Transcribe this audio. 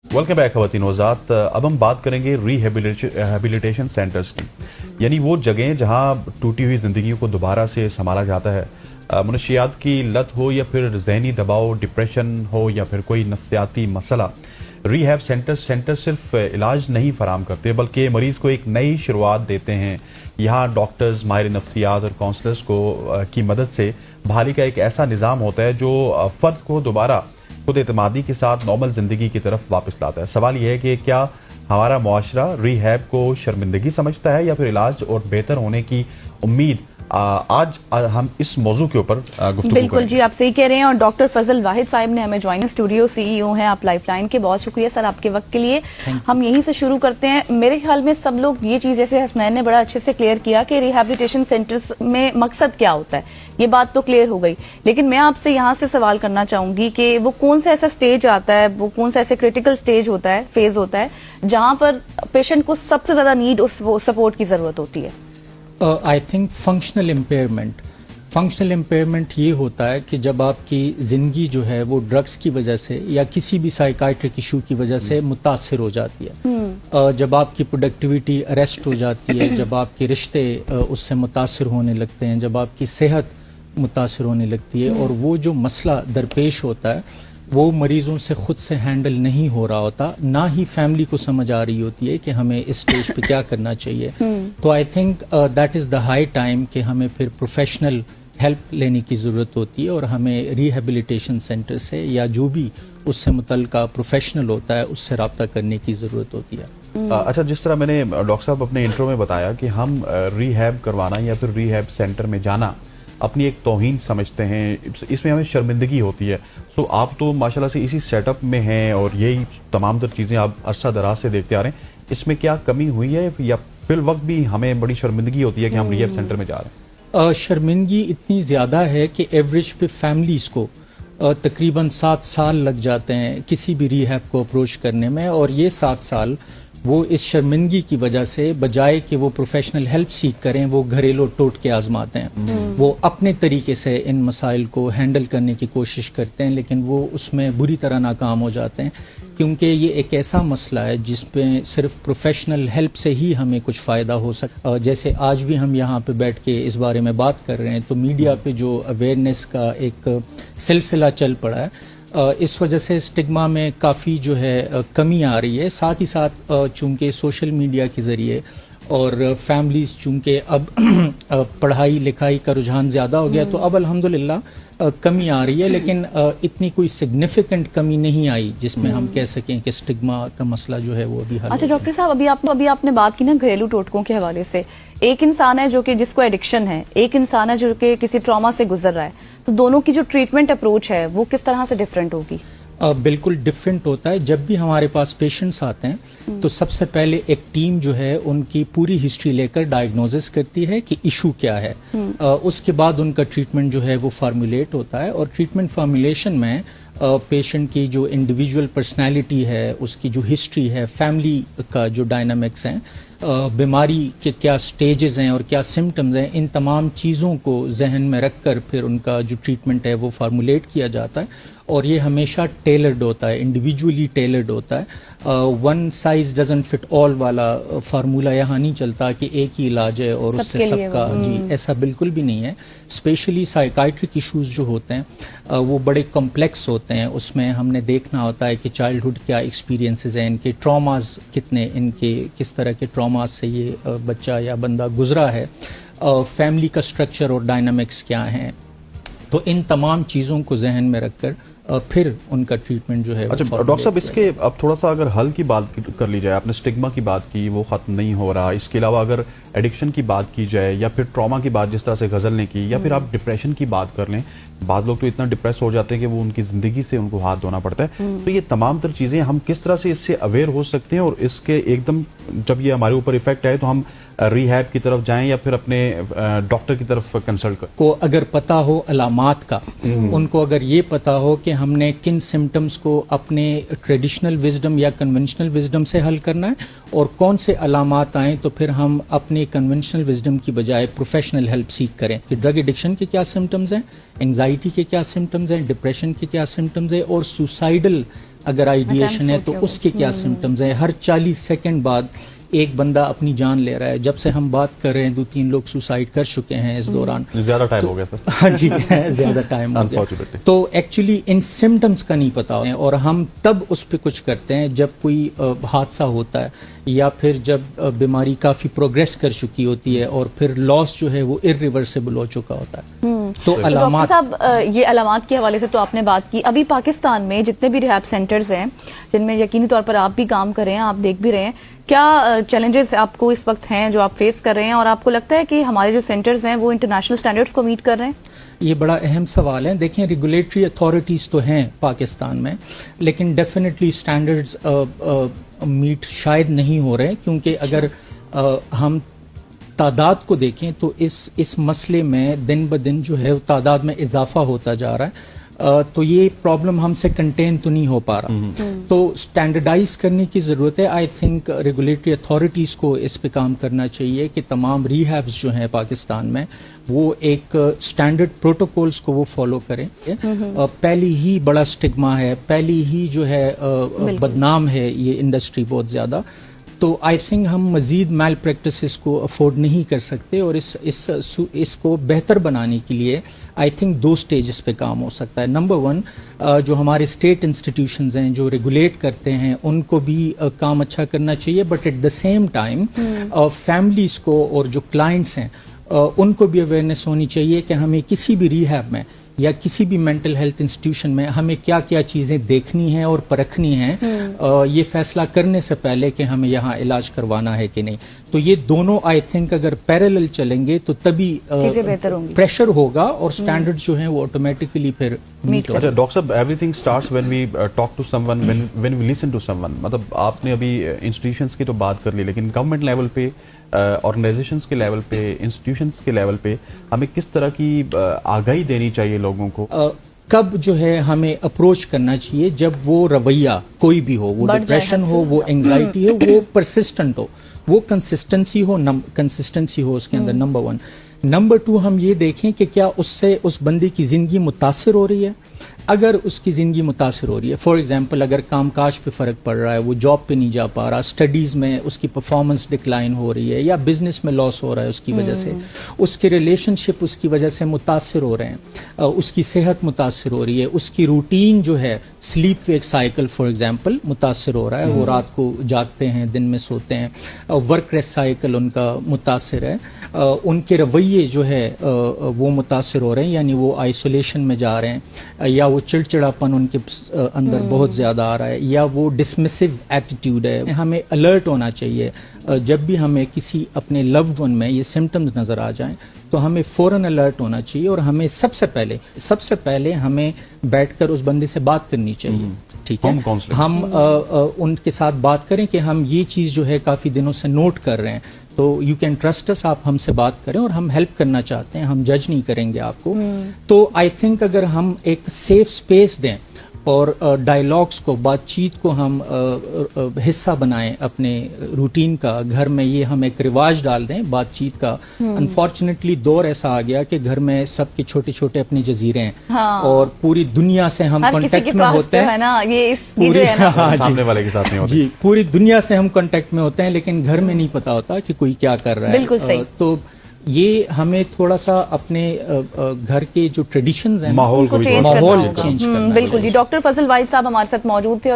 Welcome back खवातीन वज़ात। अब हम बात करेंगे रिहेबिलिटेशन सेंटर्स की, यानी वो जगहें जहाँ टूटी हुई ज़िंदगी को दोबारा से संभाला जाता है। मनशियात की लत हो या फिर जहनी दबाव, डिप्रेशन हो या फिर कोई नफ्सियाती मसला, रिहैब सेंटर सिर्फ इलाज नहीं फराम करते बल्कि मरीज़ को एक नई शुरुआत देते हैं। यहाँ डॉक्टर्स, माहिर नफ्सियात और काउंसलर्स की मदद से बहाली का एक ऐसा निज़ाम होता है जो फ़र्द को दोबारा खुद एतमादी के साथ नॉर्मल ज़िंदगी की तरफ वापस लाता है। सवाल यह है कि क्या हमारा मुआशरा रिहैब को शर्मिंदगी समझता है या फिर इलाज और बेहतर होने की उम्मीद। आज हम इस मौजू के ऊपर गुफ्तगू बिल्कुल जी, आप सही कह रहे हैं। और डॉक्टर फजल वाहिद साहब ने हमें ज्वाइन स्टूडियो, सीईओ हैं आप लाइफलाइन के। बहुत शुक्रिया सर आपके वक्त के लिए। हम यहीं से शुरू करते हैं। मेरे ख्याल में सब लोग ये चीज़, जैसे हसनैन ने बड़ा अच्छे से क्लियर किया कि रिहैबिलिटेशन सेंटर्स में मकसद क्या होता है, ये बात तो क्लियर हो गई। लेकिन मैं आपसे यहाँ से सवाल करना चाहूंगी कि वो कौन सा ऐसा स्टेज आता है, वो कौन सा ऐसे क्रिटिकल स्टेज होता है, फेज होता है, जहाँ पर पेशेंट को सबसे ज़्यादा नीड और सपोर्ट की ज़रूरत होती है। आई थिंक फंक्शनल इम्पेयरमेंट ये होता है कि जब आपकी ज़िंदगी जो है वो ड्रग्स की वजह से या किसी भी साइकाइट्रिक इशू की वजह से मुतासर हो जाती है। जब आपकी प्रोडक्टिविटी अरेस्ट हो जाती है, जब आपके रिश्ते उससे मुतासर होने लगते हैं, जब आपकी सेहत मुतासर होने लगती है और वो जो मसला दरपेश होता है वो मरीज़ों से खुद से हैंडल नहीं हो रहा होता, ना ही फैमिली को समझ आ रही होती है कि हमें इस स्टेज पे क्या करना चाहिए। तो I think that is the high time कि हमें फिर प्रोफेशनल हेल्प लेने की ज़रूरत होती है और हमें रिहेबिलिटेशन सेंटर से या जो भी उससे मुतल्लिका प्रोफेशनल होता है उससे रब्ता करने की ज़रूरत होती है। अच्छा, जिस तरह मैंने डॉक्टर साहब अपने इंट्रो में बताया कि हम रिहैब करवाना या फिर रिहैब सेंटर में जाना अपनी एक तौहीन समझते हैं, इसमें हमें शर्मिंदगी होती है। सो आप तो माशाल्लाह से इसी सेटअप में हैं और यही तमाम तर चीज़ें आप अरसा दराज से देखते आ रहे हैं। इसमें क्या कमी हुई है या फिल वक्त भी हमें बड़ी शर्मिंदगी होती है कि हम रिहैब सेंटर में जा रहे हैं? शर्मिंदगी इतनी ज़्यादा है कि एवरेज पे फैमिलीज़ को तकरीबन 7 साल लग जाते हैं किसी भी रिहैब को अप्रोच करने में, और ये 7 साल वो इस शर्मिंदगी की वजह से बजाय कि वो प्रोफेशनल हेल्प सीख करें वो घरेलू टोटके आजमाते हैं। वो अपने तरीके से इन मसाइल को हैंडल करने की कोशिश करते हैं, लेकिन वो उसमें बुरी तरह नाकाम हो जाते हैं क्योंकि ये एक ऐसा मसला है जिसमें सिर्फ प्रोफेशनल हेल्प से ही हमें कुछ फ़ायदा हो सकता। जैसे आज भी हम यहाँ पे बैठ के इस बारे में बात कर रहे हैं तो मीडिया पे जो अवेयरनेस का एक सिलसिला चल पड़ा है, इस वजह से स्टिग्मा में काफ़ी जो है कमी आ रही है। साथ ही साथ चूँकि सोशल मीडिया के ज़रिए और फैमिलीज़ चूँकि अब पढ़ाई लिखाई का रुझान ज़्यादा हो गया तो अब अल्हम्दुलिल्लाह कमी आ रही है, लेकिन इतनी कोई सिग्निफिकेंट कमी नहीं आई जिसमें हम कह सकें कि स्टिग्मा का मसला जो है वो अभी हल। अच्छा डॉक्टर साहब, अभी आपने बात की ना घरेलू टोटकों के हवाले से। एक इंसान है जो कि जिसको एडिक्शन है, एक इंसान है जो कि किसी ट्रॉमा से गुजर रहा है, तो दोनों की जो ट्रीटमेंट अप्रोच है वो किस तरह से डिफरेंट होगी? बिल्कुल डिफरेंट होता है। जब भी हमारे पास पेशेंट्स आते हैं तो सबसे पहले एक टीम जो है उनकी पूरी हिस्ट्री लेकर डायग्नोसिस करती है कि इशू क्या है। उसके बाद उनका ट्रीटमेंट जो है वो फार्मूलेट होता है, और ट्रीटमेंट फार्मूलेशन में पेशेंट की जो इंडिविजुअल पर्सनैलिटी है, उसकी जो हिस्ट्री है, फैमिली का जो डायनामिक्स हैं, बीमारी के क्या स्टेजेस हैं और क्या सिम्टम्स हैं, इन तमाम चीज़ों को जहन में रख कर फिर उनका जो ट्रीटमेंट है वो फार्मूलेट किया जाता है। और ये हमेशा टेलर्ड होता है, इंडिविजुअली टेलर्ड होता है। One size doesn't fit all वाला फार्मूला यहाँ नहीं चलता कि एक ही इलाज है और उससे सबका, जी ऐसा बिल्कुल भी नहीं है। स्पेशली साइकाइट्रिक इश्यूज जो होते हैं वो बड़े कॉम्प्लेक्स होते हैं। उसमें हमने देखना होता है कि चाइल्डहुड क्या एक्सपीरियंसेस हैं, इनके ट्रॉमास कितने, इनके किस तरह के ट्रॉमास से ये बच्चा या बंदा गुजरा है, फैमिली का स्ट्रक्चर और डायनामिक्स क्या हैं। तो इन तमाम चीज़ों को जहन में रखकर फिर उनका ट्रीटमेंट जो है। अच्छा डॉक्टर साहब, इसके अब थोड़ा सा अगर हल की बात कर ली जाए, आपने स्टिग्मा की बात की, वो ख़त्म नहीं हो रहा। इसके अलावा अगर एडिक्शन की बात की जाए या फिर ट्रॉमा की बात जिस तरह से गज़ल ने की, या फिर आप डिप्रेशन की बात कर लें, बाद लोग तो इतना डिप्रेस हो जाते हैं कि वो उनकी ज़िंदगी से उनको हाथ धोना पड़ता है। तो ये तमाम तर चीज़ें हम किस तरह से इससे अवेयर हो सकते हैं और इसके एकदम जब ये हमारे ऊपर इफेक्ट आए तो हम रिहैब की तरफ जाएं या फिर अपने डॉक्टर की तरफ कंसल्ट करें? को अगर पता हो अलामात का, उनको अगर ये पता हो कि हमने किन सिम्टम्स को अपने ट्रेडिशनल विजडम या कन्वेंशनल विजडम से हल करना है और कौन से अलामात आएँ तो फिर हम अपने कन्वेंशनल विजडम की बजाय प्रोफेशनल हेल्प सीख करें कि ड्रग एडिक्शन के क्या सिम्टम्स हैं, एंग्जाइटी के क्या सिम्टम्स हैं, डिप्रेशन के क्या सिम्टम्स हैं और सुसाइडल اگر آئیڈیشن ہے تو اس کے کیا سمٹمز ہیں. ہر 40 سیکنڈ بعد ایک بندہ اپنی جان لے رہا ہے. جب سے ہم بات کر رہے ہیں 2-3 لوگ سوسائڈ کر چکے ہیں اس دوران. زیادہ ٹائم ہو گیا سر. ہاں جی زیادہ ٹائم ہو گیا. تو ایکچولی ان سمٹمز کا نہیں پتا ہے اور ہم تب اس پہ کچھ کرتے ہیں جب کوئی حادثہ ہوتا ہے یا پھر جب بیماری کافی پروگریس کر چکی ہوتی ہے اور پھر لاس جو ہے وہ irreversible ہو چکا ہوتا ہے. تو علامات صاحب یہ علامات کے حوالے سے تو آپ نے بات کی. ابھی پاکستان میں جتنے بھی ریہاب سینٹرز ہیں جن میں یقینی طور پر آپ بھی کام کر رہے ہیں, آپ دیکھ بھی رہے ہیں, کیا چیلنجز آپ کو اس وقت ہیں جو آپ فیس کر رہے ہیں, اور آپ کو لگتا ہے کہ ہمارے جو سینٹرز ہیں وہ انٹرنیشنل سٹینڈرڈز کو میٹ کر رہے ہیں؟ یہ بڑا اہم سوال ہے. دیکھیں ریگولیٹری اتھارٹیز تو ہیں پاکستان میں, لیکن ڈیفینیٹلی سٹینڈرڈز میٹ شاید نہیں ہو رہے, کیونکہ اگر ہم تعداد کو دیکھیں تو اس مسئلے میں دن بدن جو ہے تعداد میں اضافہ ہوتا جا رہا ہے. تو یہ پرابلم ہم سے کنٹین تو نہیں ہو پا رہا. تو سٹینڈرڈائز کرنے کی ضرورت ہے. آئی تھنک ریگولیٹری اتھارٹیز کو اس پہ کام کرنا چاہیے کہ تمام ریہیبس جو ہیں پاکستان میں وہ ایک سٹینڈرڈ پروٹوکولز کو وہ فالو کریں. پہلی ہی بڑا سٹگما ہے, پہلی ہی جو ہے بدنام ہے یہ انڈسٹری بہت زیادہ. تو آئی تھنک ہم مزید میل پریکٹسز کو افورڈ نہیں کر سکتے, اور اس کو بہتر بنانے کے لیے آئی تھنک 2 سٹیجز پہ کام ہو سکتا ہے. نمبر 1 جو ہمارے اسٹیٹ انسٹیٹیوشنز ہیں جو ریگولیٹ کرتے ہیں ان کو بھی کام اچھا کرنا چاہیے, but at the same time families کو اور جو کلائنٹس ہیں ان کو بھی اویئرنیس ہونی چاہیے کہ ہمیں کسی بھی ریہیب میں یا کسی بھی مینٹل ہیلتھ انسٹیٹیوشن میں ہمیں کیا کیا چیزیں دیکھنی ہیں اور پرکھنی ہیں یہ فیصلہ کرنے سے پہلے کہ ہمیں یہاں علاج کروانا ہے کہ نہیں. تو یہ دونوں آئی تھنک اگر پیرالل چلیں گے تو تبھی پریشر ہوگا اور سٹینڈرڈ جو ہیں وہ آٹومیٹکلی پھر میٹ ہوگا. اچھا ڈاکٹر صاحب, everything starts when we talk to someone, when we listen to someone. مطلب آپ نے ابھی انسٹیٹیوشنس کی تو بات کر لی, لیکن گورنمنٹ لیول پہ, آرگنائزیشنس کے لیول پہ, انسٹیٹیوشنس کے لیول پہ ہمیں کس طرح کی آگاہی دینی چاہیے لوگوں کو؟ کب جو ہے ہمیں اپروچ کرنا چاہیے جب وہ رویہ کوئی بھی ہو, وہ ڈپریشن ہو, وہ انگزائٹی ہو, وہ پرسسٹنٹ ہو, وہ کنسسٹنسی ہو اس کے اندر. نمبر 1. نمبر 2 ہم یہ دیکھیں کہ کیا اس سے اس بندے کی زندگی متاثر ہو رہی ہے. اگر اس کی زندگی متاثر ہو رہی ہے, فار ایگزامپل اگر کام کاج پہ فرق پڑ رہا ہے, وہ جاب پہ نہیں جا پا رہا, اسٹڈیز میں اس کی پرفارمنس ڈکلائن ہو رہی ہے, یا بزنس میں لاس ہو رہا ہے اس کی وجہ سے, اس کے ریلیشن شپ اس کی وجہ سے متاثر ہو رہے ہیں, اس کی صحت متاثر ہو رہی ہے, اس کی روٹین جو ہے sleep wake cycle for example متاثر ہو رہا ہے, وہ رات کو جاگتے ہیں دن میں سوتے ہیں, ورک ریسٹ سائیکل ان کا متاثر ہے, ان کے رویے جو ہے وہ متاثر ہو رہے ہیں, یعنی وہ آئسولیشن میں جا رہے ہیں, یا وہ چڑچڑاپن ان کے اندر بہت زیادہ آ رہا ہے, یا وہ ڈسمسو ایٹیٹیوڈ ہے. ہمیں الرٹ ہونا چاہیے جب بھی ہمیں کسی اپنے لوڈ ون میں یہ سمٹمز نظر آ جائیں تو ہمیں فوراً الرٹ ہونا چاہیے, اور ہمیں سب سے پہلے ہمیں بیٹھ کر اس بندے سے بات کرنی چاہیے. ٹھیک ہے, ہم ان کے ساتھ بات کریں کہ ہم یہ چیز جو ہے کافی دنوں سے نوٹ کر رہے ہیں, تو یو کین ٹرسٹ اس, آپ ہم سے بات کریں اور ہم ہیلپ کرنا چاہتے ہیں, ہم جج نہیں کریں گے آپ کو. تو آئی تھنک اگر ہم ایک سیف اسپیس دیں اور ڈائلاگس کو, بات چیت کو ہم حصہ بنائیں اپنے روٹین کا, گھر میں یہ ہم ایک رواج ڈال دیں بات چیت کا. انفارچونیٹلی دور ایسا آ گیا کہ گھر میں سب کے چھوٹے چھوٹے اپنے جزیرے ہیں, اور پوری دنیا سے ہم کانٹیکٹ میں ہوتے ہیں, سامنے والے کے ساتھ نہیں ہوتے. جی, پوری دنیا سے ہم کانٹیکٹ میں ہوتے ہیں, لیکن گھر میں نہیں پتا ہوتا کہ کوئی کیا کر رہا ہے. بالکل صحیح. تو یہ ہمیں تھوڑا سا اپنے گھر کے جو ٹریڈیشنز ہیں ماحول کو چینج چینج کرنا. بالکل جی. ڈاکٹر فضل واحد صاحب ہمارے ساتھ موجود تھے.